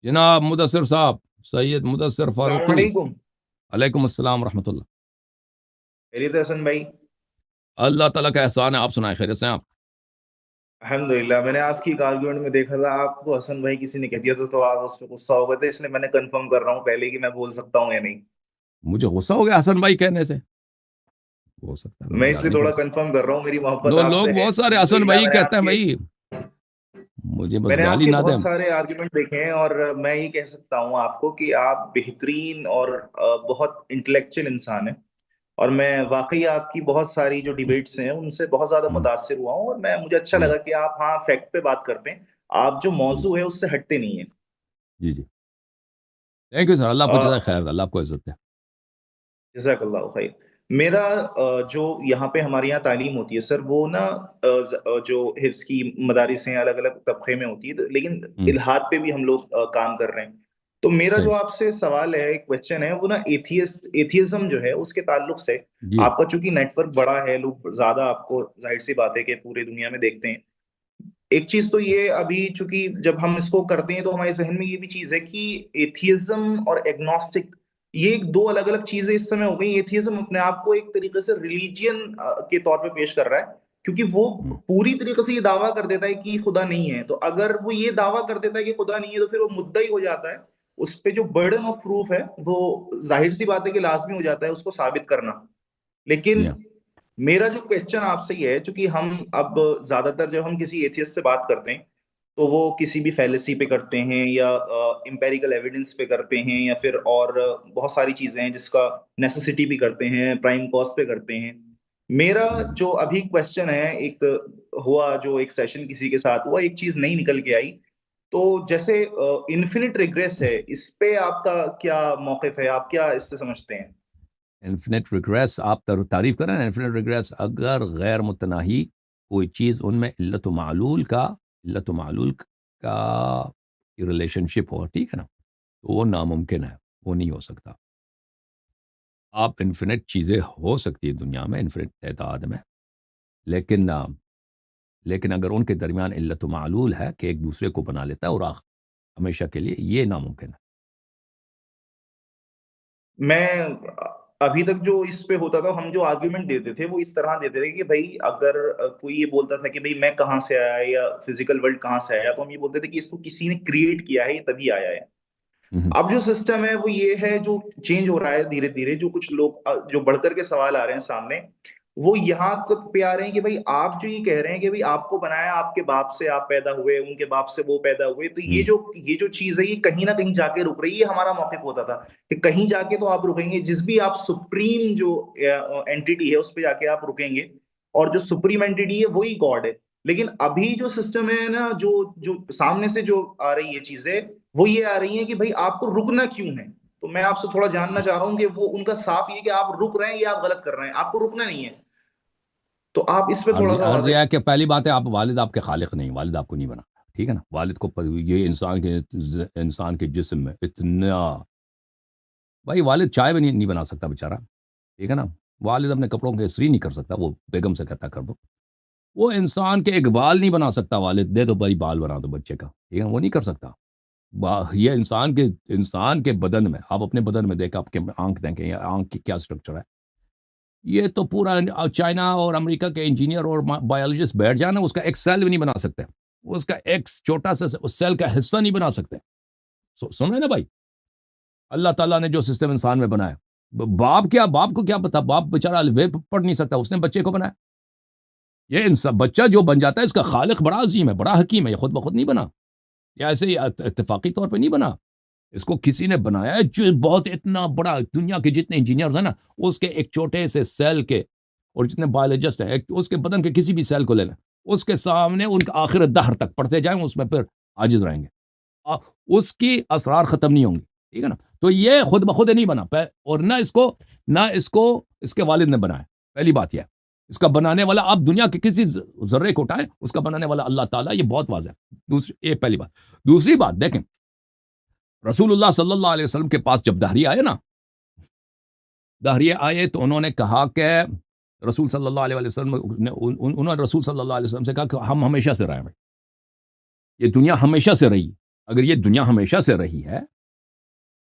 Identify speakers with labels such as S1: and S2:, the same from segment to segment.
S1: جناب مدثر صاحب، سید مدثر
S2: السلام
S1: فاروقی،
S2: علیکم.
S1: علیکم السلام ورحمۃ اللہ.
S2: خیریت ہے حسن بھائی؟
S1: اللہ تعالیٰ کا احسان ہے. آپ سنائیں، خیریت سے ہیں آپ؟
S2: الحمد للہ. میں نے آپ کی ایک آرگومنٹ میں دیکھا تھا آپ کو حسن بھائی کسی نے کہہ دیا تھا تو آپ اس پہ غصہ ہو گئے تھے، اس لیے میں نے کنفرم کر رہا ہوں پہلے کہ میں بول سکتا ہوں یا نہیں.
S1: مجھے غصہ ہو گیا حسن بھائی کہنے سے؟ ہو سکتا ہے،
S2: میں
S1: مجھے
S2: اس
S1: یاد
S2: لیے
S1: نہیں
S2: تھوڑا
S1: پڑتا.
S2: کنفرم کر رہا ہوں، میری محبت
S1: دو
S2: آپ
S1: لوگ
S2: سے ہے.
S1: بہت سارے
S2: الحمد
S1: حسن
S2: للہ
S1: بھائی کہتے ہیں بھائی، مجھے
S2: میں
S1: بس
S2: نے آپ
S1: گالی
S2: کے
S1: نہ
S2: بہت
S1: دیں.
S2: سارے آرگومنٹ دیکھے ہیں اور میں یہ کہہ سکتا ہوں آپ کو کہ آپ بہترین اور بہت انٹلیکچوئل انسان ہیں. اور میں واقعی آپ کی بہت ساری جو ڈیبیٹس ہیں ان سے بہت زیادہ
S1: ہم،
S2: متاثر ہوا ہوں، اور مجھے اچھا
S1: جی
S2: لگا کہ آپ ہاں فیکٹ پہ بات کرتے ہیں. آپ جو
S1: جی
S2: موضوع ہے اس سے ہٹتے نہیں ہیں.
S1: جی جی. تھینک یو سر، اللہ آپ کو جزائے خیر، اللہ آپ کو عزت دے.
S2: جزاک اللہ خیر. میرا جو یہاں پہ ہمارے یہاں تعلیم ہوتی ہے سر، وہ نا جو حفظ کی مدارس ہیں الگ الگ طبقے میں ہوتی ہے، لیکن
S1: ہم،
S2: الہاد پہ بھی ہم لوگ کام کر رہے ہیں. تو میرا
S1: صحیح.
S2: جو آپ سے سوال ہے، ایک کوشچن ہے، وہ نا ایتھیزم جو ہے اس کے تعلق سے.
S1: جی
S2: آپ کا چونکہ نیٹ ورک بڑا ہے، لوگ زیادہ آپ کو ظاہر سی بات ہے کہ پورے دنیا میں دیکھتے ہیں. ایک چیز تو یہ ابھی چونکہ جب ہم اس کو کرتے ہیں تو ہمارے ذہن میں یہ بھی چیز ہے کہ ایتھیزم اور ایگنوسٹک یہ ایک دو الگ الگ چیزیں اس سمے ہو گئی. ایتھیزم اپنے آپ کو ایک طریقے سے ریلیجین کے طور پہ پیش کر رہا ہے، کیونکہ وہ
S1: ہم،
S2: پوری طریقے سے یہ دعویٰ کر دیتا ہے کہ خدا نہیں ہے. تو اگر وہ یہ دعویٰ کر دیتا ہے کہ خدا نہیں ہے تو پھر وہ مدعی ہو جاتا ہے. اس پہ جو برڈن آف پروف ہے وہ ظاہر سی بات ہے کہ لازمی ہو جاتا ہے اس کو ثابت کرنا. لیکن
S1: یا
S2: میرا جو کوشچن آپ سے یہ ہے، چونکہ ہم اب زیادہ تر جب ہم کسی ایتھیسٹ سے بات کرتے ہیں تو وہ کسی بھی فیلسی پہ کرتے ہیں یا امپیریکل ایویڈنس پہ کرتے ہیں یا پھر اور بہت ساری چیزیں ہیں جس کا نیسیسٹی بھی کرتے ہیں، پرائم کاسٹ پہ کرتے ہیں. میرا جو ابھی کوشچن ہے، ایک ہوا جو ایک سیشن کسی کے ساتھ ہوا، ایک چیز نئی نکل کے آئی. تو جیسے انفینٹ ریگریس ہے، اس پہ آپ کا کیا موقف ہے؟ آپ کیا اس سے سمجھتے ہیں؟
S1: انفینٹ ریگریس آپ تعریف کریں نا. انفینٹ ریگریس اگر غیر متناہی کوئی چیز ان میں علت و معلول کا ریلیشن شپ ہو، ٹھیک ہے نا، تو وہ ناممکن ہے، وہ نہیں ہو سکتا. آپ انفینٹ چیزیں ہو سکتی ہے دنیا میں، انفینٹ تعداد میں، لیکن لیکن اگر ان کے درمیان علت و معلول ہے کہ ایک دوسرے کو بنا لیتا ہے اور ہمیشہ کے لیے، یہ ناممکن ہے.
S2: میں ابھی تک جو اس پہ ہوتا تھا، ہم جو آرگیومنٹ دیتے تھے وہ اس طرح دیتے تھے کہ بھائی اگر کوئی یہ بولتا تھا کہ بھئی میں کہاں سے آیا یا فزیکل ورلڈ کہاں سے آیا، تو ہم یہ بولتے تھے کہ اس کو کسی نے کریٹ کیا ہے، یہ تبھی آیا ہے.
S1: ہم،
S2: اب جو سسٹم ہے وہ یہ ہے، جو چینج ہو رہا ہے دھیرے دھیرے، جو کچھ لوگ جو بڑھ کر کے سوال آ رہے ہیں سامنے، وہ یہاں پہ آ رہے ہیں کہ بھائی آپ جو یہ کہہ رہے ہیں کہ بھئی آپ کو بنایا آپ کے باپ سے، آپ پیدا ہوئے، ان کے باپ سے وہ پیدا ہوئے، تو
S1: ہم،
S2: یہ جو چیز ہے یہ کہیں نہ کہیں جا کے رک رہی ہے. یہ ہمارا موقف ہوتا تھا کہ کہیں جا کے تو آپ رکیں گے، جس بھی آپ سپریم جو اینٹیٹی ہے اس پہ جا کے آپ رکیں گے، اور جو سپریم اینٹیٹی ہے وہی گاڈ ہے. لیکن ابھی جو سسٹم ہے نا، جو سامنے سے جو آ رہی ہے چیزیں، وہ یہ آ رہی ہیں کہ بھئی آپ کو رکنا کیوں ہے. تو میں آپ سے تھوڑا جاننا چاہ رہا ہوں کہ وہ ان کا صاف یہ کہ آپ رک رہے ہیں یا آپ غلط کر رہے ہیں، آپ کو رکنا نہیں ہے. تو آپ اس پہ تھوڑا سا
S1: عرض یہ
S2: واضح.
S1: ہے کہ پہلی بات ہے، آپ والد آپ کے خالق نہیں، والد آپ کو نہیں بنا، ٹھیک ہے نا. والد کو یہ انسان کے جسم میں اتنا، بھائی والد چائے بھی نہیں بنا سکتا بیچارہ، ٹھیک ہے نا. والد اپنے کپڑوں کے استری نہیں کر سکتا، وہ بیگم سے کہتا کر دو. وہ انسان کے ایک بال نہیں بنا سکتا، والد دے دو بھائی بال بنا دو بچے کا، ٹھیک ہے، وہ نہیں کر سکتا. یہ انسان کے بدن میں، آپ اپنے بدن میں دیکھ، آپ کے آنکھ دیکھیں، یا آنکھ کی کیا سٹرکچر ہے، یہ تو پورا چائنا اور امریکہ کے انجینئر اور بایولوجسٹ بیٹھ جانا، اس کا ایک سیل بھی نہیں بنا سکتے، اس کا ایک چھوٹا سا اس سیل کا حصہ نہیں بنا سکتے. سن رہے نا بھائی، اللہ تعالیٰ نے جو سسٹم انسان میں بنایا، باپ کو کیا پتا، باپ بیچارہ الف پڑھ نہیں سکتا، اس نے بچے کو بنایا. یہ انسان بچہ جو بن جاتا ہے، اس کا خالق بڑا عظیم ہے، بڑا حکیم ہے، یہ خود بخود نہیں بنا، یا ایسے ہی اتفاقی طور پہ نہیں بنا. اس کو کسی نے بنایا ہے، جو بہت اتنا بڑا، دنیا کے جتنے انجینئرز ہیں نا، اس کے ایک چھوٹے سے سیل کے، اور جتنے بایولوجسٹ ہیں، اس کے بدن کے کسی بھی سیل کو لے لیں، اس کے سامنے ان کا آخر دہر تک پڑھتے جائیں، اس میں پھر عاجز رہیں گے، اس کی اسرار ختم نہیں ہوں گی، ٹھیک ہے نا. تو یہ خود بخود نہیں بنا، اور نہ اس کو اس کے والد نے بنایا. پہلی بات یہ ہے، اس کا بنانے والا، آپ دنیا کے کسی ذرے کو اٹھائیں، اس کا بنانے والا اللہ تعالیٰ، یہ بہت واضح ہے. یہ پہلی بات. دوسری بات دیکھیں، رسول اللہ صلی اللہ علیہ وسلم کے پاس جب دہریے آئے تو انہوں نے کہا کہ رسول صلی اللہ علیہ وسلم نے، انہوں نے رسول صلی اللہ علیہ وسلم سے کہا کہ ہم ہمیشہ سے رہے ہیں، یہ دنیا ہمیشہ سے رہی، اگر یہ دنیا ہمیشہ سے رہی ہے،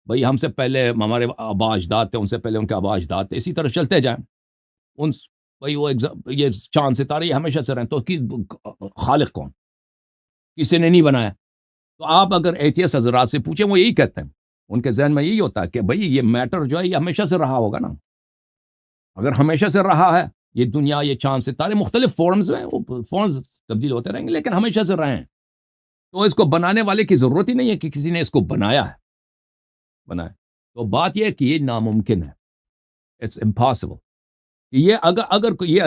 S1: بھائی ہم سے پہلے ہمارے آبا اجداد تھے، ان سے پہلے ان کے آبا اجداد تھے، اسی طرح چلتے جائیں، ان بھائی وہ یہ چاند ستارے یہ ہمیشہ سے رہیں، تو خالق کون؟ کسی نے نہیں بنایا۔ تو آپ اگر ایتھیسٹ حضرات سے پوچھیں، وہ یہی کہتے ہیں، ان کے ذہن میں یہی ہوتا ہے کہ بھائی یہ میٹر جو ہے یہ ہمیشہ سے رہا ہوگا نا۔ اگر ہمیشہ سے رہا ہے، یہ دنیا، یہ چاند ستارے مختلف فارمز میں، وہ فارمز تبدیل ہوتے رہیں گے، لیکن ہمیشہ سے رہے ہیں، تو اس کو بنانے والے کی ضرورت ہی نہیں ہے کہ کسی نے اس کو بنایا ہے، بنایا۔ تو بات یہ ہے کہ یہ ناممکن ہے، اٹس امپاسبل کہ یہ اگر یہ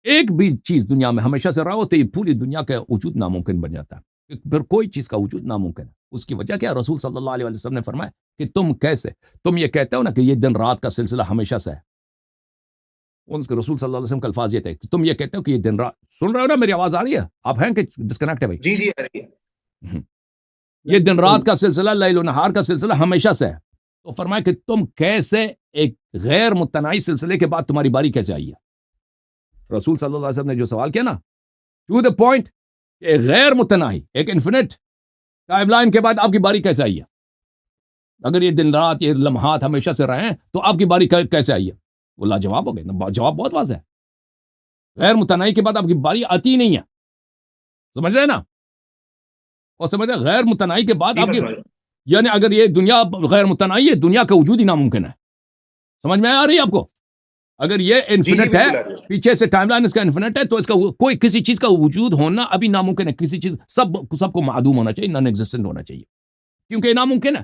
S1: ایک بھی چیز دنیا میں ہمیشہ سے رہا ہو تو یہ پوری دنیا کا وجود ناممکن بن جاتا ہے، پھر کوئی چیز کا وجود ناممکن ہے۔ اس کی وجہ کیا؟ رسول صلی اللہ علیہ وسلم نے فرمایا کہ تم یہ کہتے ہو نا کہ یہ دن رات کا سلسلہ ہمیشہ سے ہے، ان کے رسول صلی اللہ علیہ وسلم کا الفاظ یہ تھے کہ تم یہ کہتے ہو کہ یہ دن رات، سن رہے ہو نا؟ میری آواز آ رہی ہے؟ آپ ہیں کہ ڈسکنیکٹ ہے بھائی؟
S2: جی جی آ رہی ہے۔
S1: یہ دن رات کا سلسلہ، لیل و نہار کا سلسلہ ہمیشہ سے ہے، تو فرمایا کہ تم کیسے ایک غیر متناہی سلسلے کے بعد تمہاری باری کیسے آئی ہے؟ رسول صلی اللہ علیہ وسلم نے جو سوال کیا نا، ٹو دا پوائنٹ، ایک غیر متناہی، ایک انفینٹ ٹائم لائن کے بعد آپ کی باری کیسے آئی ہے؟ اگر یہ دن رات، یہ لمحات ہمیشہ سے رہے ہیں تو آپ کی باری کیسے آئی ہے؟ وہ لاجواب ہو گئے نا، جواب بہت واضح ہے، غیر متناہی کے بعد آپ کی باری آتی ہی نہیں ہے، سمجھ رہے نا؟ اور سمجھ رہے غیر متناہی کے بعد
S2: جی
S1: آپ
S2: میں
S1: کی،
S2: سمجھ رہا ہوں۔
S1: یعنی اگر یہ دنیا غیر متناہی ہے، دنیا کا وجود ہی ناممکن ہے، سمجھ میں آ رہی ہے آپ کو؟ اگر یہ
S2: جی جی
S1: انفینٹ ہے،
S2: بالکل آ رہی ہے۔
S1: پیچھے سے ٹائم لائن اس کا انفینٹ ہے، تو اس کا کوئی کسی چیز کا وجود ہونا ابھی ناممکن ہے، کسی چیز سب کو معدوم ہونا چاہیے، نان ایگزسٹنٹ ہونا چاہیے، کیونکہ یہ ناممکن ہے۔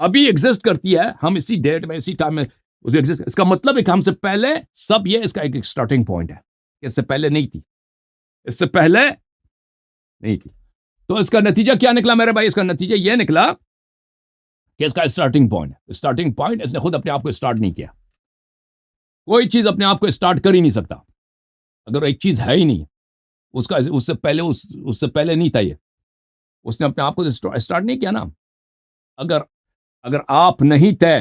S1: ابھی ایگزسٹ کرتی ہے، ہم اسی ڈیٹ میں، اسی ٹائم میں اس کا مطلب ہے کہ ہم سے پہلے سب، یہ اس کا ایک سٹارٹنگ پوائنٹ ہے، اس سے پہلے نہیں تھی، اس سے پہلے نہیں تھی۔ تو اس کا نتیجہ کیا نکلا میرے بھائی؟ اس کا نتیجہ یہ نکلا کہ اس کا سٹارٹنگ پوائنٹ اس نے خود اپنے آپ کو سٹارٹ نہیں کیا۔ کوئی چیز اپنے آپ کو سٹارٹ کر ہی نہیں سکتا اگر ایک چیز ہے ہی نہیں، اس سے پہلے نہیں تھا، یہ اس نے اپنے آپ کو سٹارٹ نہیں کیا نا۔ اگر آپ نہیں تھے،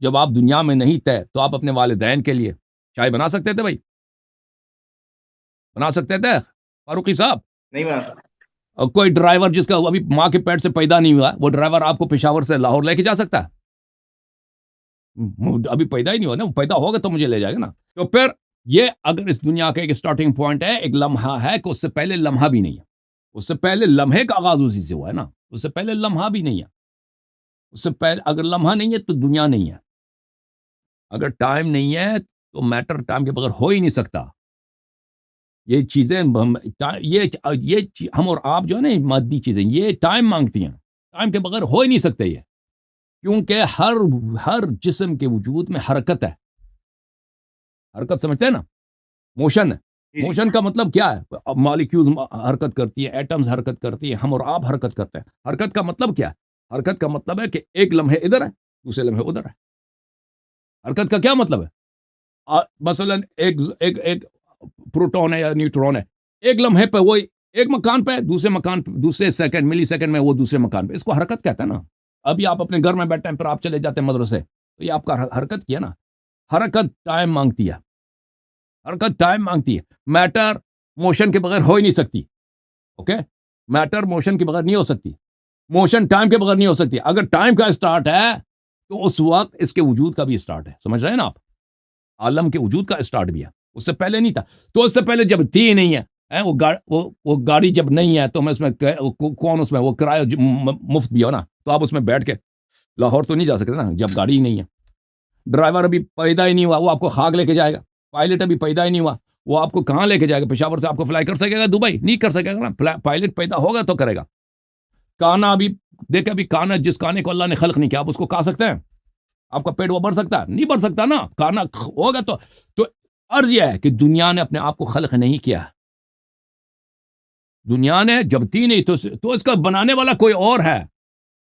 S1: جب آپ دنیا میں نہیں تھے، تو آپ اپنے والدین کے لیے چائے بنا سکتے تھے؟ بھائی بنا سکتے تھے فاروقی صاحب؟
S2: نہیں بنا سکتا۔
S1: اور کوئی ڈرائیور جس کا ابھی ماں کے پیٹ سے پیدا نہیں ہوا، وہ ڈرائیور آپ کو پشاور سے لاہور لے کے جا سکتا ہے؟ ابھی پیدا ہی نہیں ہوا نا، پیدا ہوگا تو مجھے لے جائے گا نا۔ تو پھر یہ اگر اس دنیا کا ایک سٹارٹنگ پوائنٹ ہے، ایک لمحہ ہے، کہ اس سے پہلے لمحہ بھی نہیں ہے، اس سے پہلے لمحے کا آغاز اسی سے ہوا ہے نا، اس سے پہلے لمحہ بھی نہیں ہے، اس سے پہلے اگر لمحہ نہیں ہے تو دنیا نہیں ہے، اگر ٹائم نہیں ہے تو میٹر ٹائم کے بغیر ہو ہی نہیں سکتا۔ یہ چیزیں یہ ہم اور آپ جو ہے نا، مادی چیزیں، یہ ٹائم مانگتی ہیں، ٹائم کے بغیر ہو ہی نہیں سکتے یہ، کیونکہ ہر جسم کے وجود میں حرکت ہے۔ حرکت سمجھتے ہیں نا؟ موشن ہے۔
S2: جی جی
S1: موشن کا مطلب کیا ہے؟ مالیکیولز حرکت کرتی ہے، ایٹمز حرکت کرتی ہیں، ہم اور آپ حرکت کرتے ہیں۔ حرکت کا مطلب کیا ہے؟ حرکت کا مطلب ہے کہ ایک لمحے ادھر ہے، دوسرے لمحے ادھر ہے۔ حرکت کا کیا مطلب ہے؟ مثلا ایک پروٹون ہے یا نیوٹرون ہے، ایک لمحے پہ وہ ایک مکان پہ، دوسرے سیکنڈ، ملی سیکنڈ میں وہ دوسرے مکان پہ، اس کو حرکت کہتا ہے نا۔ ابھی آپ اپنے گھر میں بیٹھے ہیں، پھر آپ چلے جاتے ہیں مدرسے، تو یہ آپ کا حرکت کیا نا۔ حرکت ٹائم مانگتی ہے، حرکت ٹائم مانگتی ہے۔ میٹر موشن کے بغیر ہو ہی نہیں سکتی، اوکے؟ میٹر موشن کے بغیر نہیں ہو سکتی، موشن ٹائم کے بغیر نہیں ہو سکتی۔ اگر ٹائم کا اسٹارٹ ہے تو اس وقت اس کے وجود کا بھی اسٹارٹ ہے، سمجھ رہے ہیں نا آپ؟ عالم کے وجود کا اسٹارٹ بھی ہے، اس سے پہلے نہیں تھا۔ تو اس سے پہلے جب تھی نہیں ہے، وہ گاڑی جب نہیں ہے تو میں اس میں کون، اس میں وہ کرایہ مفت بھی ہو نا، تو آپ اس میں بیٹھ کے لاہور تو نہیں جا سکتے نا جب گاڑی ہی نہیں ہے۔ ڈرائیور ابھی پیدا ہی نہیں ہوا، وہ آپ کو خاک لے کے جائے گا۔ پائلٹ ابھی پیدا ہی نہیں ہوا، وہ آپ کو کہاں لے کے جائے گا؟ پشاور سے آپ کو فلائی کر سکے گا دبئی؟ نہیں کر سکے گا نا۔ پائلٹ پیدا ہوگا تو کرے گا۔ کانا ابھی دیکھیں، ابھی کانا، جس کانے کو اللہ نے خلق نہیں کیا، آپ اس کو کھا سکتے ہیں؟ آپ کا پیٹ وہ بھر سکتا ہے؟ نہیں بھر سکتا نا۔ کانا ہوگا تو عرض یہ ہے کہ دنیا نے اپنے آپ کو خلق نہیں کیا، دنیا نے جب تھی نہیں تو اس کا بنانے والا کوئی اور ہے۔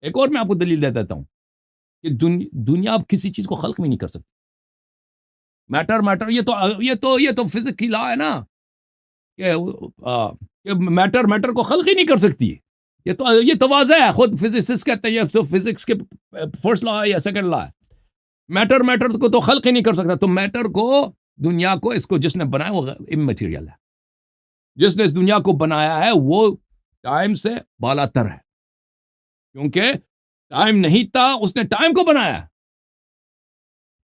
S1: ایک اور میں آپ کو دلیل دے دیتا ہوں کہ دنیا اب کسی چیز کو خلق بھی نہیں کر سکتی۔ میٹر یہ تو فزکس کی لا ہے نا، کہ میٹر کو خلق ہی نہیں کر سکتی۔ یہ تو واضح ہے، خود فزسسٹ کہتے ہیں، یہ فزکس کے فرسٹ لا ہے یا سیکنڈ لا ہے۔ میٹر کو تو خلق ہی نہیں کر سکتا۔ تو میٹر کو، دنیا کو، اس کو جس نے بنایا وہ اممیٹیریل ہے۔ جس نے اس دنیا کو بنایا ہے وہ ٹائم سے بالا تر ہے، کیونکہ ٹائم نہیں تھا، اس نے ٹائم کو بنایا،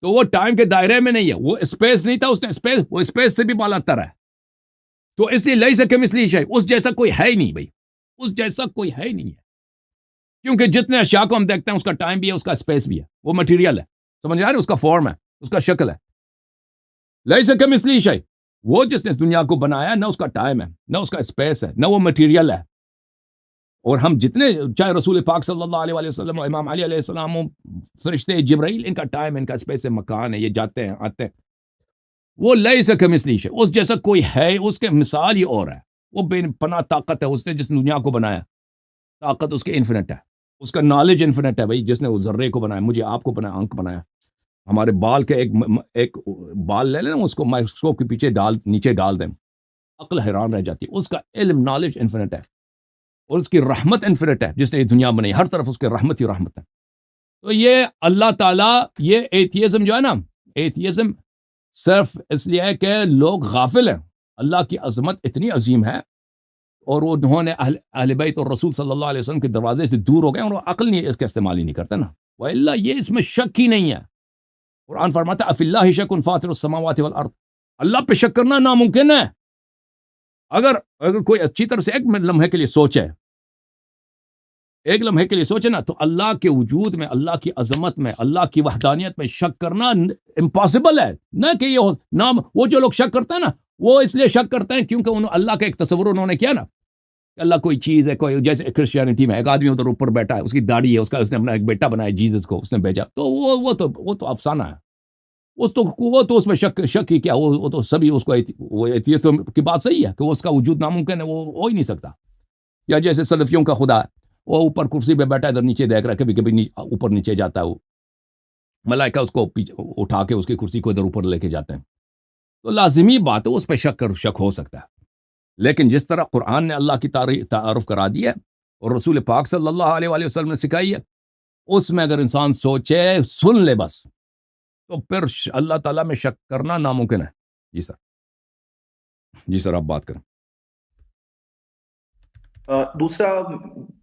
S1: تو وہ ٹائم کے دائرے میں نہیں ہے. وہ اسپیس نہیں تھا، اس نے اسپیس، وہ اسپیس سے بھی بالا تر ہے. تو اس لیے لیس کمثلہ شیء، اس جیسا کوئی ہے ہی نہیں بھائی، اس جیسا کوئی ہے ہی نہیں ہے. کیونکہ جتنے اشیاء کو ہم دیکھتے ہیں اس کا ٹائم بھی ہے، اس کا اسپیس بھی ہے، وہ مٹیریل ہے، سمجھ آ رہے، اس کا فارم ہے، اس کا شکل ہے. لیس کمثلہ شیء، وہ جس نے اس دنیا کو بنایا، نہ اس کا ٹائم ہے، نہ اس کا اسپیس ہے، نہ وہ مٹیریل ہے. اور ہم جتنے، چاہے رسول پاک صلی اللہ علیہ وسلم و امام علی علیہ السلام و فرشتے جبرائیل، ان کا ٹائم، ان کا اسپیس ہے، مکان ہے، یہ جاتے ہیں آتے ہیں. وہ لیس کمثلہ شیء، اس جیسا کوئی ہے، اس کے مثال ہی اور ہے. وہ بے پناہ طاقت ہے، اس نے جس دنیا کو بنایا، طاقت اس کے انفینٹ ہے، اس کا نالج انفینٹ ہے بھائی. جس نے وہ ذرے کو بنایا، مجھے آپ کو بنایا، آنکھ بنایا، ہمارے بال کے ایک بال لے لیں، اس کو مائکروسکوپ کے پیچھے نیچے ڈال دیں، عقل حیران رہ جاتی ہے. اس کا علم، نالج انفینٹ ہے، اور اس کی رحمت انفینٹ ہے. جس نے یہ دنیا بنائی، ہر طرف اس کے رحمت ہی رحمت ہے. تو یہ اللہ تعالیٰ، یہ ایتھیزم جو ہے نا، ایتھیزم صرف اس لیے ہے کہ لوگ غافل ہیں. اللہ کی عظمت اتنی عظیم ہے، اور وہ انہوں نے اہل بیت اور رسول صلی اللہ علیہ وسلم کے دروازے سے دور ہو گئے، اور وہ عقل نہیں، اس کا استعمال ہی نہیں کرتے نا. وَإِلَّا، یہ اس میں شک ہی نہیں ہے. قرآن فرماتا ہے فِي اللَّهِ شَكٌ فَاطِرُ السَّمَاوَاتِ وَالْأَرْضِ، اللہ پہ شک کرنا ناممکن ہے. اگر کوئی اچھی طرح سے ایک لمحے کے لیے سوچے، ایک لمحے کے لیے سوچے نا، تو اللہ کے وجود میں، اللہ کی عظمت میں، اللہ کی وحدانیت میں شک کرنا امپاسبل ہے. نہ کہ یہ ہو نام، وہ جو لوگ شک کرتے ہیں نا، وہ اس لیے شک کرتے ہیں کیونکہ اللہ کا ایک تصور انہوں نے کیا نا، کہ اللہ کوئی چیز ہے، کوئی، جیسے کرسچینٹی میں ایک آدمی ادھر اوپر بیٹھا ہے، اس کی داڑھی ہے، اس نے اپنا ایک بیٹا بنایا، جیزس کو اس نے بھیجا، تو وہ تو افسانہ ہے. وہ تو اس میں شک ہی کیا، وہ تو سبھی اس کو، وہ ایتھیسم کی بات صحیح ہے کہ اس کا وجود ناممکن ہے، وہ ہو ہی نہیں سکتا. یا جیسے سلفیوں کا خدا ہے، وہ اوپر کرسی پہ بیٹھا ہے، ادھر نیچے دیکھ رہا ہے، کبھی کبھی اوپر نیچے جاتا ہے، وہ ملائکہ اس کو اٹھا کے اس کی کرسی کو ادھر اوپر لے کے جاتے ہیں. تو لازمی بات ہے، اس پہ شک ہو سکتا ہے. لیکن جس طرح قرآن نے اللہ کی تعارف کرا دی ہے، اور رسول پاک صلی اللہ علیہ وآلہ وسلم نے سکھائی ہے، اس میں اگر انسان سوچے، سن لے بس، تو پھر اللہ تعالیٰ میں شک کرنا ناممکن ہے. جی سر، جی سر، آپ بات کریں.
S2: دوسرا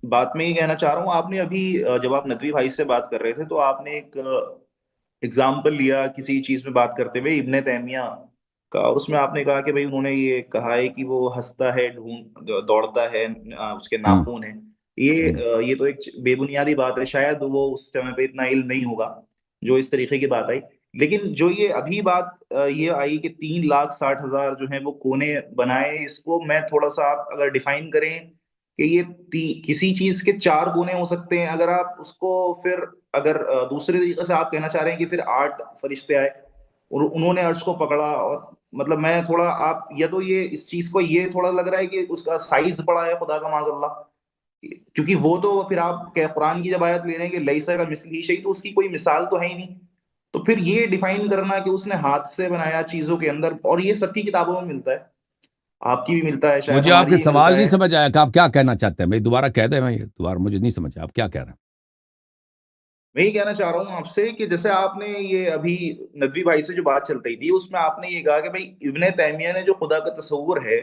S2: بات میں یہ کہنا چاہ رہا ہوں، آپ نے ابھی جب آپ ندوی بھائی سے بات کر رہے تھے تو آپ نے ایک اگزامپل لیا کسی چیز پہ بات کرتے ہوئے، ابن تیمیہ کا، اور اس میں آپ نے کہا کہ بھئی انہوں نے یہ کہا ہے کہ وہ ہنستا ہے، دوڑتا ہے، اس کے ناخن ہیں. یہ تو ایک بے بنیادی بات ہے، شاید وہ اس سمے پہ اتنا علم نہیں ہوگا جو اس طریقے کی بات آئی. لیکن جو یہ ابھی بات یہ آئی کہ 3,60,000 جو ہیں وہ کونے بنائے، اس کو میں تھوڑا سا آپ اگر ڈیفائن کریں کہ یہ کسی چیز کے 4 کونے ہو سکتے ہیں، اگر آپ اس کو پھر اگر دوسرے طریقے سے آپ کہنا چاہ رہے ہیں کہ پھر 8 فرشتے آئے اور انہوں نے عرش کو پکڑا، اور مطلب میں تھوڑا، آپ یا تو یہ اس چیز کو یہ تھوڑا لگ رہا ہے کہ اس کا سائز بڑا ہے خدا کا معاذ اللہ، کیونکہ وہ تو پھر آپ قرآن کی جب آیت لے رہے ہیں کہ لیسا کا مثلی شیء، تو اس کی کوئی مثال تو ہے ہی نہیں. تو پھر یہ ڈیفائن کرنا کہ اس نے ہاتھ سے بنایا چیزوں کے اندر، اور یہ سب کی کتابوں میں ملتا ہے، آپ کی بھی ملتا ہے، شاید
S1: مجھے آپ
S2: ہماری
S1: کے
S2: بھی
S1: سوال
S2: ملتا
S1: نہیں
S2: ہے.
S1: سمجھ آیا کہ آپ کیا کہنا چاہتے ہیں. میں دوبارہ کہہ دیں، میں دوبارہ مجھے نہیں سمجھا آپ کیا کہہ رہے ہیں.
S2: میں یہ کہنا چاہ رہا ہوں آپ سے کہ جیسے آپ نے یہ ابھی ندوی بھائی سے جو بات چل رہی تھی، اس میں آپ نے یہ کہا کہ بھائی ابن تیمیہ نے جو خدا کا تصور ہے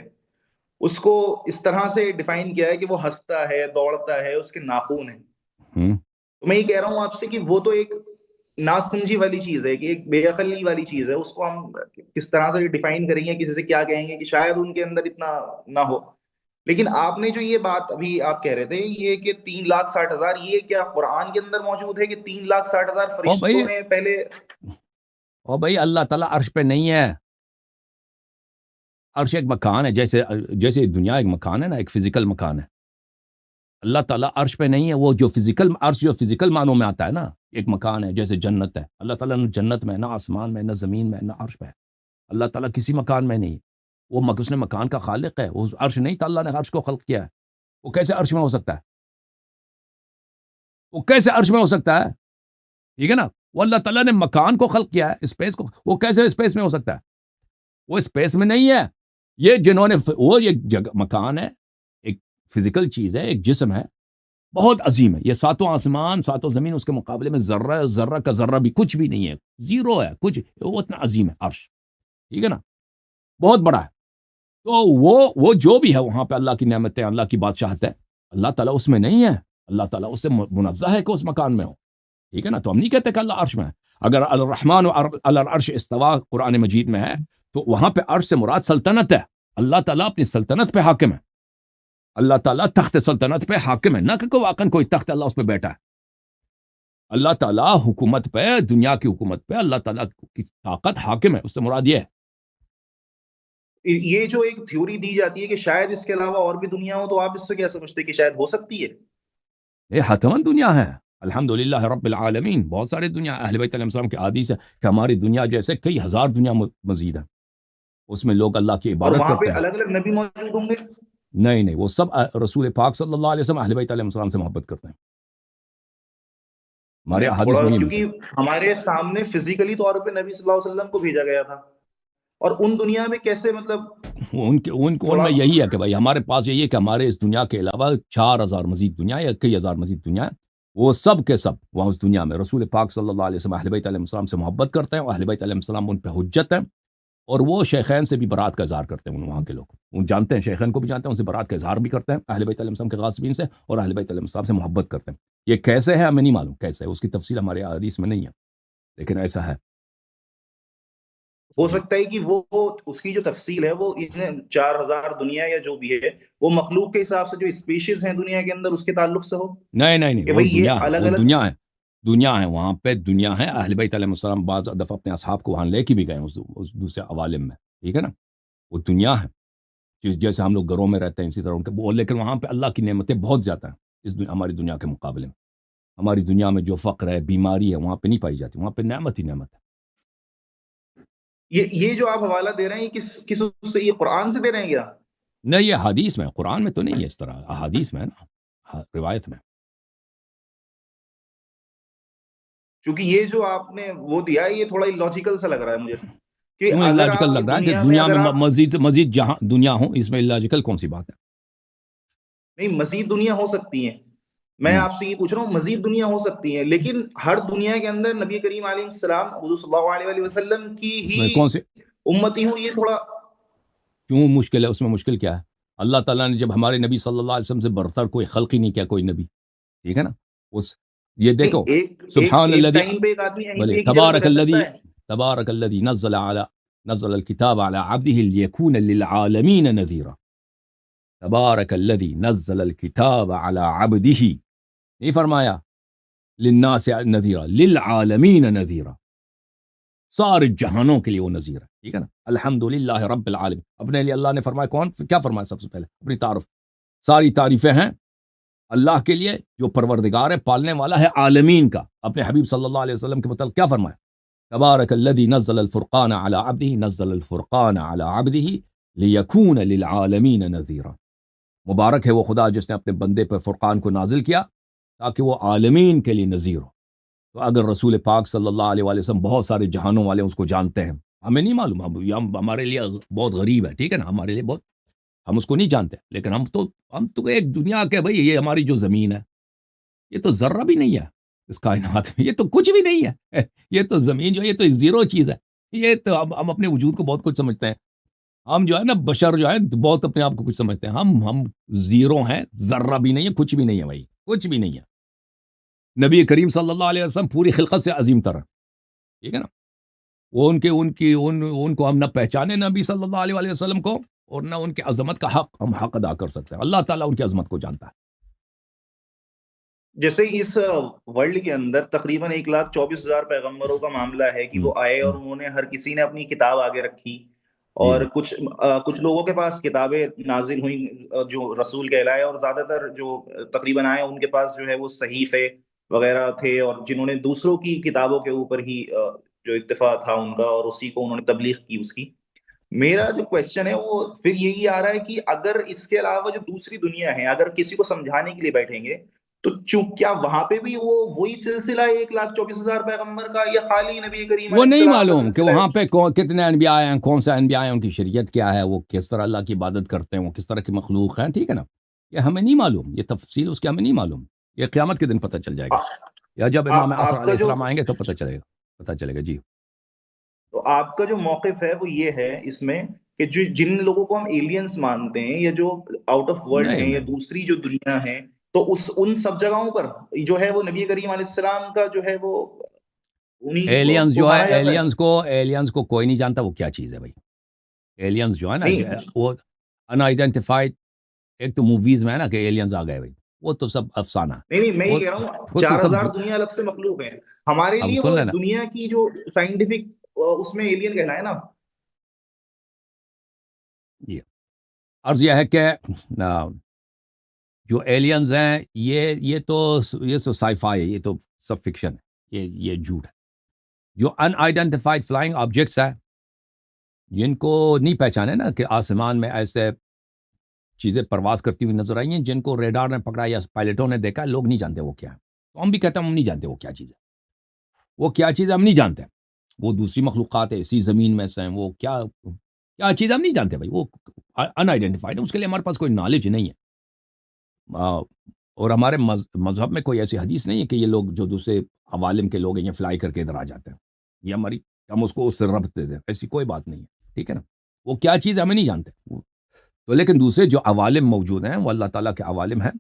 S2: اس کو اس طرح سے ڈیفائن کیا ہے کہ وہ ہنستا ہے، دوڑتا ہے، اس کے ناخن ہیں. تو میں یہ کہہ رہا ہوں آپ سے کہ وہ تو ایک ناسمجھی والی چیز ہے، کہ ایک بے عقلی والی چیز ہے، اس کو ہم کس طرح سے ڈیفائن کریں گے، کسی سے کیا کہیں گے کہ شاید ان کے اندر اتنا نہ ہو. لیکن آپ نے جو یہ بات ابھی آپ کہہ رہے تھے، یہ کہ 3,60,000، یہ کیا قرآن کے اندر موجود ہے کہ 3,60,000 فرشتوں نے پہلے؟
S1: او بھائی، اللہ تعالیٰ عرش پہ نہیں ہے. عرش ایک مکان ہے، جیسے دنیا ایک مکان ہے نا، ایک فزیکل مکان ہے. اللہ تعالیٰ عرش پہ نہیں ہے. وہ جو فزیکل عرش، جو فزیکل معنوں میں آتا ہے نا، ایک مکان ہے جیسے جنت ہے. اللہ تعالیٰ نہ جنت میں، نہ آسمان میں، نہ زمین میں، نہ عرش پہ. اللہ تعالیٰ کسی مکان میں نہیں. وہ اس نے مکان کا خالق ہے. وہ عرش نہیں تھا، اللہ نے عرش کو خلق کیا ہے. وہ کیسے عرش میں ہو سکتا ہے؟ وہ کیسے عرش میں ہو سکتا ہے؟ ٹھیک ہے نا. وہ اللہ تعالیٰ نے مکان کو خلق کیا ہے، اسپیس کو. وہ کیسے اسپیس میں ہو سکتا ہے؟ وہ اسپیس میں نہیں ہے. یہ جنہوں نے، وہ ایک جگہ مکان ہے، ایک فزیکل چیز ہے، ایک جسم ہے، بہت عظیم ہے. یہ 7 آسمان 7 زمین اس کے مقابلے میں ذرہ کا ذرہ بھی کچھ بھی نہیں ہے، زیرو ہے کچھ. وہ اتنا عظیم ہے عرش، ٹھیک ہے نا، بہت بڑا ہے. تو وہ جو بھی ہے وہاں پہ اللہ کی نعمتیں، اللہ کی بادشاہت ہے، اللہ تعالیٰ اس میں نہیں ہے. اللہ تعالیٰ اس سے منزہ ہے کہ اس مکان میں ہو، ٹھیک ہے نا. تو ہم نہیں کہتے کہ اللہ عرش میں ہے. اگر الرحمن علی العرش استوا قرآن مجید میں ہے تو وہاں پہ عرش سے مراد سلطنت ہے. اللہ تعالیٰ اپنی سلطنت پہ حاکم ہے. اللہ تعالیٰ تخت سلطنت پہ حاکم ہے، نہ کہ واقعا کوئی تخت اللہ اس پہ بیٹھا ہے. اللہ تعالیٰ حکومت پہ، دنیا کی حکومت پہ اللہ تعالیٰ کی طاقت حاکم ہے، اس سے مراد یہ ہے.
S2: یہ جو ایک تھیوری دی جاتی ہے کہ شاید اس کے علاوہ اور بھی دنیا ہو، تو آپ اس سے کیا سمجھتے ہیں کہ شاید ہو سکتی ہے؟
S1: یہ حتمن دنیا ہے. الحمدللہ رب العالمین. بہت سارے دنیا اہل بیت علیہ السلام کے حدیث ہے کہ ہماری دنیا جیسے کئی ہزار دنیا مزید ہیں، اس میں لوگ اللہ کی
S2: اور
S1: عبادت
S2: وہاں پہ
S1: کرتے ہیں.
S2: الگ الگ نبی موجود ہوں گے؟
S1: نہیں، وہ سب رسول پاک صلی اللہ علیہ وسلم اہل بیت علیہ السلام سے محبت کرتے ہیں. ہمارے حدیث میں یہ ملتا ہے.
S2: کیونکہ ہمارے سامنے فزیکلی طور پہ نبی صلی اللہ علیہ وسلم کو بھیجا گیا تھا، اور ان دنیا میں کیسے مطلب
S1: ان میں یہی ہے کہ بھائی ہمارے پاس یہی ہے کہ ہمارے اس دنیا کے علاوہ 4000 مزید دنیا یا کئی ہزار مزید دنیا ہے، وہ سب کے سب وہاں اس دنیا میں رسول پاک صلی اللہ علیہ وسلم اہل بیت علیہ السلام سے محبت کرتے ہیں، اور اہل بیت علیہ السلام ان پہ حجت ہیں، اور وہ شیخین سے بھی برات کا اظہار کرتے ہیں. وہاں کے لوگ وہ جانتے ہیں، شیخین کو بھی جانتے ہیں، ان سے برات کا اظہار بھی کرتے ہیں اہل بیت علیہ السلام کے غاصبین سے، اور اہل بیت علیہ السلام سے محبت کرتے ہیں. یہ کیسے ہے ہمیں نہیں معلوم، کیسے ہے اس کی تفصیل ہمارے حدیث میں نہیں ہے، لیکن ایسا ہے.
S2: ہو سکتا ہے کہ وہ اس کی جو تفصیل ہے وہ ان 4000 دنیا یا جو بھی ہے وہ مخلوق کے حساب سے جو اسپیشیز ہیں دنیا کے اندر اس کے تعلق سے ہو.
S1: نہیں،
S2: کہ
S1: وہ
S2: بھئی یہ
S1: دنیا ہے،
S2: الگ
S1: وہ
S2: الگ
S1: دنیا ہے وہاں پہ دنیا ہے. اہل بیت علیہ السلام بعض دفعہ اپنے اصحاب کو وہاں لے کے بھی گئے اس دوسرے عوالم میں، ٹھیک ہے نا. وہ دنیا ہے جیسے ہم لوگ گھروں میں رہتے ہیں اسی طرح ان کے، لیکن وہاں پہ اللہ کی نعمتیں بہت زیادہ ہیں ہماری دنیا کے مقابلے میں. ہماری دنیا میں جو فقر ہے، بیماری ہے، وہاں پہ نہیں پائی جاتی. وہاں پہ نعمت ہی نعمت ہے.
S2: یہ جو آپ حوالہ دے رہے ہیں کس سے، یہ قرآن سے دے رہے ہیں کیا؟
S1: نہیں، یہ حدیث میں، قرآن میں تو نہیں ہے اس طرح، احادیث میں ہے نا، روایت میں.
S2: کیونکہ یہ جو آپ نے وہ دیا ہے یہ تھوڑا illogical سا لگ رہا ہے مجھے کہ
S1: کیوں
S2: اگر
S1: اللاجیکل
S2: آپ
S1: لگ رہا ہے کہ
S2: دنیا میں
S1: دنیا میں
S2: اگر آپ
S1: مزید سے مزید جہاں دنیا ہوں، اس میں اللاجیکل کون سی بات ہے؟
S2: نہیں، مزید دنیا ہو سکتی ہیں. میں آپ سے یہ پوچھ رہا ہوں مزید دنیا ہو سکتی ہیں، لیکن ہر دنیا کے اندر نبی کریم علیہ السلام حضور صلی اللہ علیہ وآلہ وسلم کی
S1: اس
S2: ہی
S1: میں کون سے
S2: امتی ہوں، یہ تھوڑا
S1: کیوں مشکل ہے؟ اس میں مشکل کیا ہے؟ اللہ تعالیٰ نے جب ہمارے نبی صلی اللہ علیہ وسلم سے برتر کوئی خلق ہی نہیں کیا، کوئی نبی، ٹھیک ہے نا. یہ
S2: نہیں.
S1: دیکھو،
S2: ایک
S1: سبحان الذی،
S2: ٹائم پہ ایک آدمی یہیں پہ
S1: بلے
S2: ایک ہی جگہ پہ رہ سکتا ہے.
S1: تبارک الذی نزل الكتاب على عبده ليكون للعالمین نذیرا. تبارک الذی نزل الكتاب على عبده، نہیں فرمایا للناس نذیرا، للعالمین نذیرا، سارے جہانوں کے لیے وہ نذیر ہے، ٹھیک ہے نا. الحمدللہ رب العالمین، اپنے لیے اللہ نے فرمایا. کیا فرمایا سب سے پہلے؟ اپنی تعارف. ساری تعریفیں ہیں اللہ کے لیے جو پروردگار ہے، پالنے والا ہے عالمین کا. اپنے حبیب صلی اللہ علیہ وسلم کے متعلق کیا فرمایا؟ تبارک الذی نزل الفرقان علی عبده، نزل الفرقان علی عبده لیکون للعالمین نذیرا. مبارک ہے وہ خدا جس نے اپنے بندے پر فرقان کو نازل کیا تاکہ وہ عالمین کے لیے نذیر ہو. تو اگر رسول پاک صلی اللہ علیہ وسلم بہت سارے جہانوں والے اس کو جانتے ہیں، ہمیں نہیں معلوم، ہمارے لیے بہت غریب ہے، ٹھیک ہے نا، ہمارے لیے بہت، ہم اس کو نہیں جانتے. لیکن ہم تو ایک دنیا کے، بھائی یہ ہماری جو زمین ہے یہ تو ذرہ بھی نہیں ہے اس کائنات میں، یہ تو کچھ بھی نہیں ہے. یہ تو زمین جو ہے یہ تو ایک زیرو چیز ہے. یہ تو ہم اپنے وجود کو بہت کچھ سمجھتے ہیں. ہم جو ہے نا بشر جو ہے بہت اپنے آپ کو کچھ سمجھتے ہیں. ہم زیرو ہیں، ذرہ بھی نہیں ہے، کچھ بھی نہیں ہے بھائی، کچھ بھی نہیں ہے. نبی کریم صلی اللہ علیہ وسلم پوری خلقت سے عظیم تر، ٹھیک ہے نا. وہ ان کو ہم نہ پہچانے نبی صلی اللہ علیہ وسلم کو، اور نہ ان کے عظمت کا ہم حق ادا کر سکتے ہیں. اللہ تعالیٰ ان کی عظمت کو جانتا ہے.
S2: جیسے اس ورلڈ کے اندر تقریباً 1,24,000 پیغمبروں کا معاملہ ہے کہ وہ آئے اور انہوں نے ہر کسی نے اپنی کتاب آگے رکھی، اور کچھ لوگوں کے پاس کتابیں نازل ہوئیں جو رسول کہلائے، اور زیادہ تر جو تقریباً آئے ان کے پاس جو ہے وہ صحیفے وغیرہ تھے، اور جنہوں نے دوسروں کی کتابوں کے اوپر ہی جو اکتفا تھا ان کا، اور اسی کو انہوں نے تبلیغ کی اس کی. میرا جو کوشچن ہے وہ پھر یہی آ رہا ہے کہ اگر اس کے علاوہ جو دوسری دنیا ہے، اگر کسی کو سمجھانے کے لیے بیٹھیں گے تو کیا وہاں پہ بھی وہی سلسلہ ہے 1,24,000 پیغمبر کا، یا خالی نبی کریم
S1: وہ
S2: علیہ
S1: نہیں
S2: السلام کا
S1: معلوم کہ
S2: سلسلہ ہے؟
S1: وہاں پہ کتنے انبیاء ہیں، کون سے انبیاء ہیں، ان کی شریعت کیا ہے، وہ کس طرح اللہ کی عبادت کرتے ہیں، وہ کس طرح کی مخلوق ہیں، ٹھیک ہے نا. یہ ہمیں نہیں معلوم، یہ تفصیل اس کی ہمیں نہیں معلوم. یہ قیامت کے دن پتہ چل جائے گا، یا جب امام عصر
S2: آپ
S1: علیہ
S2: کا جو
S1: السلام آئیں گے تو پتہ چلے گا. جی.
S2: تو آپ کا جو موقف ہے وہ یہ ہے اس میں کہ جن لوگوں کو ہم ایلینز مانتے ہیں، یا جو آؤٹ آف ورلڈ ہیں، یا
S1: نہیں
S2: دوسری جو دنیا ہے، تو ان سب جگہوں پر جو ہے وہ نبی کریم علیہ السلام کا جو ہے وہ انہیں
S1: ایلینز
S2: کو
S1: جو ہے
S2: مانا جاتا ہے.
S1: ایلینز کو کوئی نہیں جانتا وہ کیا چیز ہے بھائی. ایلینز جو ہے نا
S2: نہیں
S1: وہ ان آئیڈینٹیفائڈ، ایک تو موویز میں ہے نا کہ ایلینز آ گئے بھائی، وہ تو سب افسانہ ہے.
S2: نہیں میں یہ
S1: وہ
S2: کہہ رہا ہوں
S1: وہ تو
S2: چار
S1: سب
S2: ہزار دنیا الگ سے مخلوق ہیں. ہمارے
S1: اب
S2: لیے
S1: سن
S2: وہ
S1: لینا.
S2: دنیا کی جو سائنٹیفک اس میں ایلین کہنا ہے نا.
S1: یہ عرض یہ ہے کہ جو ایلینز ہیں یہ تو سائی فائی ہے، یہ تو سب فکشن ہے، یہ جھوٹ ہے. جو ان آئیڈینٹیفائڈ فلائنگ آبجیکٹس ہیں جن کو نہیں پہچانے نا کہ آسمان میں ایسے چیزیں پرواز کرتی ہوئی نظر آئی ہیں جن کو ریڈار نے پکڑا یا پائلٹوں نے دیکھا، لوگ نہیں جانتے وہ کیا ہے. تو ہم بھی کہتے ہیں ہم نہیں جانتے وہ کیا چیز ہے. وہ کیا چیز ہے ہم نہیں جانتے. وہ دوسری مخلوقات ہے اسی زمین میں سے ہیں، وہ کیا چیز ہم نہیں جانتے بھائی. وہ ان آئیڈینٹیفائڈ ہے، اس کے لیے ہمارے پاس کوئی نالج نہیں ہے. اور ہمارے مذہب میں کوئی ایسی حدیث نہیں ہے کہ یہ لوگ جو دوسرے عوالم کے لوگ ہیں یہ فلائی کر کے ادھر آ جاتے ہیں. یہ ہم اس کو اس سے ربط دے دیں، ایسی کوئی بات نہیں ہے. ٹھیک ہے نا. وہ کیا چیز ہے ہمیں نہیں جانتے. تو لیکن دوسرے جو عوالم موجود ہیں وہ اللہ تعالیٰ کے عوالم ہیں.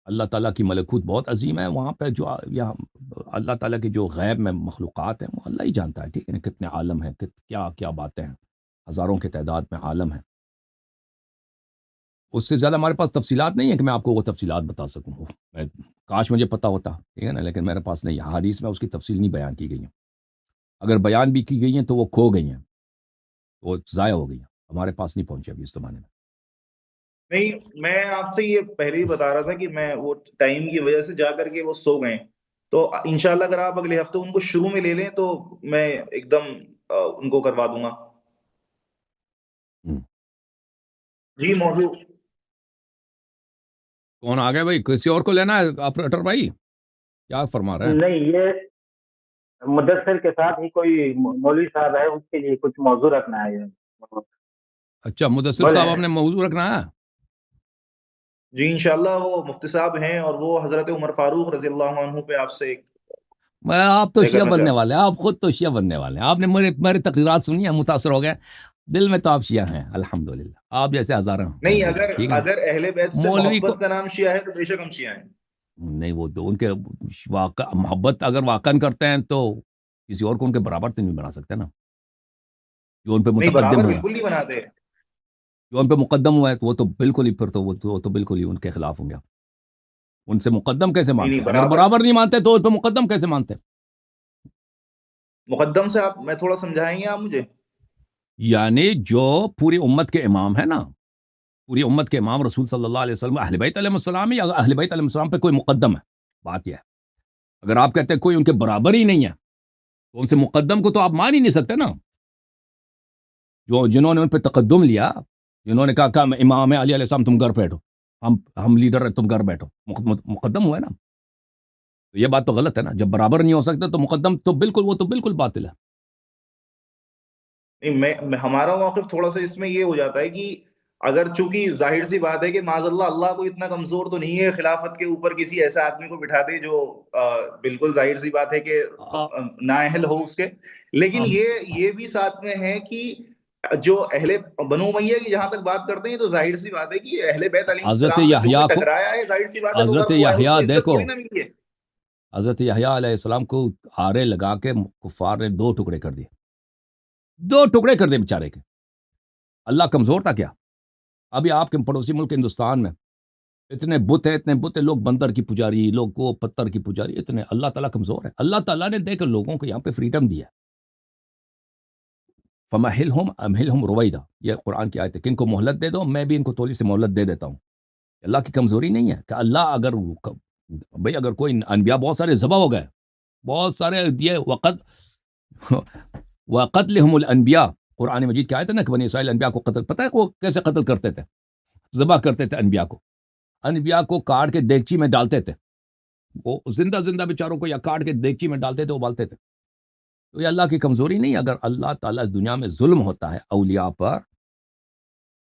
S1: اللہ تعالیٰ کی ملکوت بہت عظیم ہے. وہاں پہ جو اللہ تعالیٰ کے جو غیب میں مخلوقات ہیں وہ اللہ ہی جانتا ہے. ٹھیک ہے نا. کتنے عالم ہیں، کیا کیا باتیں ہیں، ہزاروں کے تعداد میں عالم ہیں. اس سے زیادہ ہمارے پاس تفصیلات نہیں ہیں کہ میں آپ کو وہ تفصیلات بتا سکوں. کاش مجھے پتہ ہوتا. ٹھیک ہے نا. لیکن میرے پاس نہیں. حدیث میں اس کی تفصیل نہیں بیان کی گئی ہیں. اگر بیان بھی کی گئی ہیں تو وہ کھو گئی ہیں، وہ ضائع ہو گئی ہیں، ہمارے پاس نہیں پہنچے ابھی اس زمانے میں.
S2: نہیں میں آپ سے یہ پہلے ہی بتا رہا تھا کہ میں وہ ٹائم کی وجہ سے جا کر کے وہ سو گئے. تو انشاءاللہ اگر آپ اگلے ہفتے ان کو شروع میں لے لیں تو میں ایک دم ان کو کروا دوں گا. جی موضوع
S1: کون آ گیا بھائی؟ کسی اور کو لینا ہے آپریٹر بھائی؟ کیا فرما رہے ہیں؟
S3: نہیں، یہ مدثر کے ساتھ ہی کوئی مولوی صاحب ہے، اس کے لیے کچھ موضوع رکھنا ہے.
S1: اچھا مدثر صاحب آپ نے موضوع رکھنا ہے.
S2: جی انشاءاللہ وہ مفتی صاحب ہیں اور وہ حضرت عمر فاروق رضی اللہ عنہ پہ آپ سے
S1: آپ تو
S2: طے
S1: شیعہ
S2: کرنا
S1: بننے
S2: چاہتے
S1: والے ہیں، آپ خود تو شیعہ بننے والے ہیں. آپ نے میری تقریرات سنی ہیں، متاثر ہو گئے. دل میں تو آپ شیعہ ہیں الحمدللہ. آپ جیسے ہزاروں
S2: نہیں.
S1: موجود ہیں. ٹھیک ہے.
S2: اگر اہل بیت سے
S1: مولوی کو
S2: محبت کا نام شیعہ ہے تو بے شک ہم شیعہ ہیں.
S1: نہیں، وہ تو ان کے محبت اگر واقع کرتے ہیں تو کسی اور کو ان کے برابر تو نہیں بنا سکتے نا. جو ان پہ
S2: نہیں
S1: متقدم
S2: برابر
S1: ہوا،
S2: بالکل نہیں بناتے.
S1: جو ان پہ مقدم ہوا ہے تو وہ تو بالکل ہی، پھر تو وہ تو بالکل ہی ان کے خلاف ہوں گے. ان سے مقدم کیسے
S2: نہیں
S1: مانتے ہیں؟ اگر
S2: برابر
S1: برابر نہیں مانتے تو ان پہ مقدم کیسے مانتے ہیں؟
S2: مقدم سے آپ میں تھوڑا سمجھائیں گے آپ مجھے؟
S1: یعنی جو پوری امت کے امام ہے نا، پوری امت کے امام رسول صلی اللہ علیہ وسلم، اہل بیت علیہ السلام یا اہل بیت علیہ السلام پہ کوئی مقدم ہے. بات یہ ہے. اگر آپ کہتے ہیں کوئی ان کے برابر ہی نہیں ہے تو ان سے مقدم کو تو آپ مان ہی نہیں سکتے نا. جنہوں نے ان پہ تقدم لیا، جنہوں نے کہا کہ امام علی علیہ السلام تم گھر بیٹھو، ہم لیڈر ہیں تم گھر بیٹھو، مقدم ہوا ہے نا. تو یہ بات تو غلط ہے نا. جب برابر نہیں ہو سکتے تو مقدم تو بالکل باطل ہے.
S2: نہیں ہمارا موقف تھوڑا سا اس میں یہ ہو جاتا ہے کہ اگر چونکہ ظاہر سی بات ہے کہ معاذ اللہ کو اتنا کمزور تو نہیں ہے خلافت کے اوپر کسی ایسے آدمی کو بٹھا دے جو بالکل ظاہر سی بات ہے کہ نااہل ہو اس کے. لیکن یہ بھی ساتھ میں ہے کہ جو اہل بنو امیہ کی جہاں تک بات کرتے ہیں تو ظاہر سی بات ہے کہ اہل بیت علیہ
S1: حضرت
S2: السلام سے جو
S1: یحییٰ
S2: کوئی
S1: کو،
S2: ٹکرایا ہے ظاہر سی بات ہے وہ
S1: حضرت
S2: غرق ہوا ہے، اس
S1: یحییٰ
S2: کو عزت
S1: دیکھو،
S2: تھوڑی نہ ملی ہے.
S1: حضرت یحییٰ علیہ السلام کو آرے لگا کے کفار نے 2 ٹکڑے کر دیے. 2 ٹکڑے کر دیے بیچارے کے. اللہ کمزور تھا کیا؟ ابھی آپ کے پڑوسی ملک ہندوستان میں اتنے بت ہیں لوگ بندر کی پجاری، لوگ وہ پتھر کی پجاری، اتنے. اللہ تعالیٰ کمزور ہے؟ اللہ تعالیٰ نے دیکھ لوگوں کو یہاں پہ فریڈم دیا. فمہلہم امہلہم رویدا، یہ قرآن کی آیت ہے. کن کو مہلت دے دو، میں بھی ان کو تھوڑی سی مہلت دے دیتا ہوں. اللہ کی کمزوری نہیں ہے کہ اللہ اگر کوئی انبیاء بہت سارے ذبح ہو گئے، بہت سارے یہ وقتلہم الانبیاء، قرآن مجید کی آیت ہے نا کہ بنی اسرائیل انبیاء کو قتل، پتہ ہے وہ کیسے قتل کرتے تھے؟ ذبح کرتے تھے انبیاء کو کاٹ کے دیگچی میں ڈالتے تھے. وہ زندہ بیچاروں کو یا کاٹ کے دیگچی میں ڈالتے تھے، ابالتے تھے. تو یہ اللہ کی کمزوری نہیں ہے. اگر اللہ تعالیٰ اس دنیا میں ظلم ہوتا ہے اولیاء پر،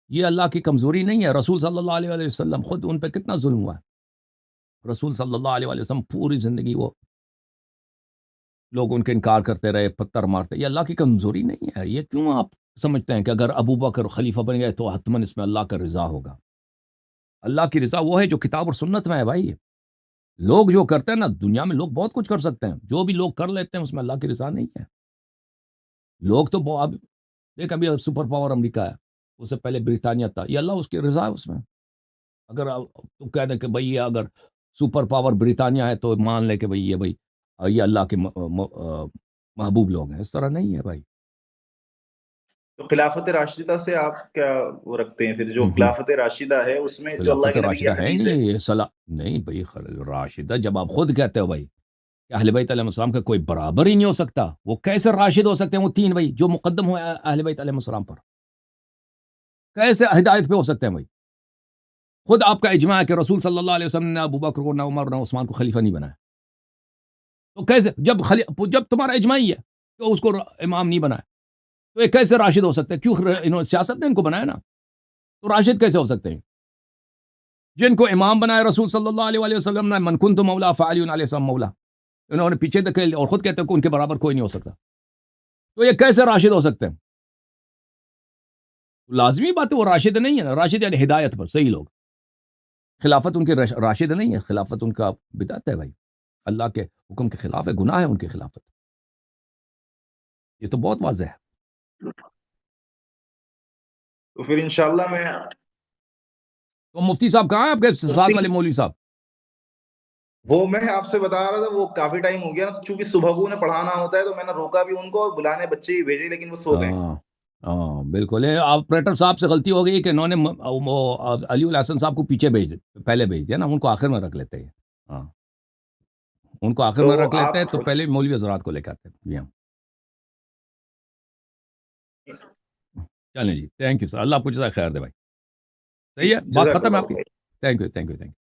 S1: یہ اللہ کی کمزوری نہیں ہے. رسول صلی اللہ علیہ وسلم خود ان پہ کتنا ظلم ہوا ہے. رسول صلی اللہ علیہ وسلم پوری زندگی وہ لوگ ان کے انکار کرتے رہے، پتھر مارتے. یہ اللہ کی کمزوری نہیں ہے. یہ کیوں آپ سمجھتے ہیں کہ اگر ابو بکر خلیفہ بن گئے تو حتماً اس میں اللہ کا رضا ہوگا؟ اللہ کی رضا وہ ہے جو کتاب اور سنت میں ہے بھائی. لوگ جو کرتے ہیں نا دنیا میں، لوگ بہت کچھ کر سکتے ہیں، جو بھی لوگ کر لیتے ہیں اس میں اللہ کی رضا نہیں ہے. لوگ تو اب دیکھ ابھی سپر پاور امریکہ ہے، اس سے پہلے برطانیہ تھا، یہ اللہ اس کی رضا ہے اس میں. اگر تو کہہ دیں کہ بھائی یہ اگر سپر پاور برطانیہ ہے تو مان لے کہ بھائی یہ اللہ کے محبوب لوگ ہیں، اس طرح نہیں ہے بھائی.
S2: تو خلافت راشدہ سے آپ کیا وہ رکھتے ہیں پھر؟ جو خلافت راشدہ ہے اس میں جو اللہ
S1: خلافت
S2: کے نبی کی
S1: راشدہ ہے
S2: حدیث ہے.
S1: نہیں یہ صلاح نہیں بھائی. راشدہ جب آپ خود کہتے ہو بھائی کہ اہل بیت علیہ السلام کا کوئی برابر ہی نہیں ہو سکتا، وہ کیسے راشد ہو سکتے ہیں؟ وہ تین بھائی جو مقدم ہوئے اہل بیت علیہ السلام پر کیسے ہدایت پہ ہو سکتے ہیں بھائی؟ خود آپ کا اجماع ہے کہ رسول صلی اللہ علیہ وسلم نے ابو بکر کو، نہ عمر نہ عثمان کو خلیفہ نہیں بنایا. تو کیسے جب تمہارا اجماع ہی ہے کہ اس کو امام نہیں بنایا تو یہ کیسے راشد ہو سکتے ہیں؟ کیوں انہوں نے سیاست نے ان کو بنایا نا، تو راشد کیسے ہو سکتے ہیں؟ جن کو امام بنایا رسول صلی اللہ علیہ وسلم نے، من کنت مولا فعلی علیہ السلام مولا، انہوں نے پیچھے دھکیل اور خود کہتے ہیں کہ ان کے برابر کوئی نہیں ہو سکتا. تو یہ کیسے راشد ہو سکتے ہیں؟ لازمی بات ہے وہ راشد نہیں ہے نا. راشد یعنی ہدایت پر صحیح لوگ. خلافت ان کے راشد نہیں ہے، خلافت ان کا بدعت ہے بھائی، اللہ کے حکم کے خلاف ہے، گناہ ہے ان کی خلافت. یہ تو بہت واضح ہے.
S2: تو پھر انشاءاللہ میں
S1: تو مفتی صاحب کہاں ہیں آپ کے ساتھ والے مولوی صاحب؟
S2: وہ میں آپ سے بتا رہا تھا، وہ کافی ٹائم ہو گیا نا، چونکہ صبح کو انہیں پڑھانا ہوتا ہے تو میں نے روکا بھی ان کو، بلانے بچے ہی بھیجے لیکن وہ سو گئے.
S1: ہاں بالکل. آپریٹر صاحب سے غلطی ہو گئی کہ انہوں نے علی الحسن صاحب کو پیچھے پہلے بھیج دیا نا، ان کو آخر میں رکھ لیتے ہیں. ہاں ان کو آخر میں رکھ لیتے ہیں تو پہلے مولوی حضرات کو لے کے آتے ہیں. جی ہاں چلیں جی، تھینک یو سر، اللہ آپ کو جزائے خیر دے بھائی. صحیح ہے، بات ختم ہے آپ کی. Thank you.